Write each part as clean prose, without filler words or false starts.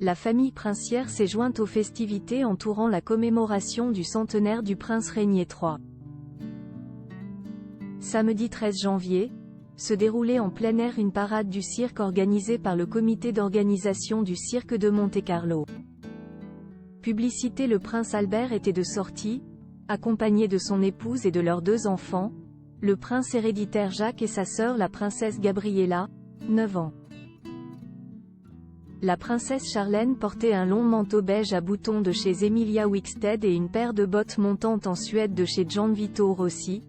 La famille princière s'est jointe aux festivités entourant la commémoration du centenaire du prince régné III. Samedi 13 janvier, se déroulait en plein air une parade du cirque organisée par le comité d'organisation du cirque de Monte-Carlo. Publicité: le prince Albert était de sortie, accompagné de son épouse et de leurs 2 enfants, le prince héréditaire Jacques et sa sœur la princesse Gabriella, 9 ans. La princesse Charlène portait un long manteau beige à boutons de chez Emilia Wickstead et une paire de bottes montantes en Suède de chez Gianvito Rossi,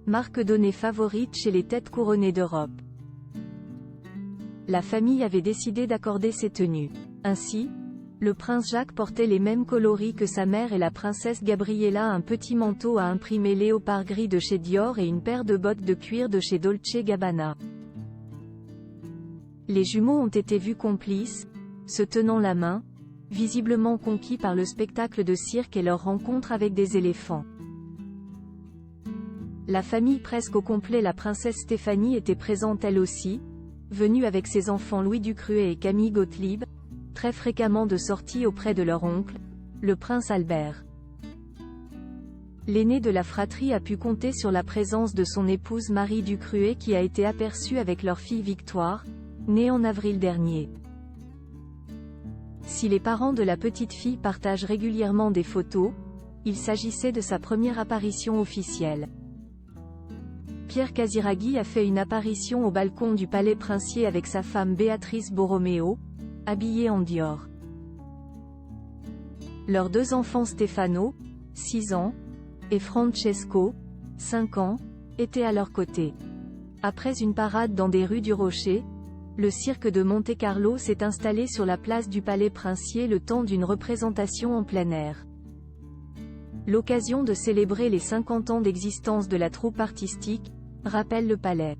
marque donnée favorite chez les têtes couronnées d'Europe. La famille avait décidé d'accorder ces tenues. Ainsi, le prince Jacques portait les mêmes coloris que sa mère et la princesse Gabriella, un petit manteau à imprimer léopard gris de chez Dior et une paire de bottes de cuir de chez Dolce Gabbana. Les jumeaux ont été vus complices, se tenant la main, visiblement conquis par le spectacle de cirque et leur rencontre avec des éléphants. La famille presque au complet. La princesse Stéphanie était présente elle aussi, venue avec ses enfants Louis Ducruet et Camille Gottlieb, très fréquemment de sortie auprès de leur oncle, le prince Albert. L'aîné de la fratrie a pu compter sur la présence de son épouse Marie Ducruet qui a été aperçue avec leur fille Victoire, née en avril dernier. Si les parents de la petite fille partagent régulièrement des photos, il s'agissait de sa première apparition officielle. Pierre Casiraghi a fait une apparition au balcon du palais princier avec sa femme Béatrice Borromeo, habillée en Dior. Leurs 2 enfants Stefano, 6 ans, et Francesco, 5 ans, étaient à leur côté. Après une parade dans des rues du Rocher, le cirque de Monte-Carlo s'est installé sur la place du palais princier le temps d'une représentation en plein air. L'occasion de célébrer les 50 ans d'existence de la troupe artistique, rappelle le palais.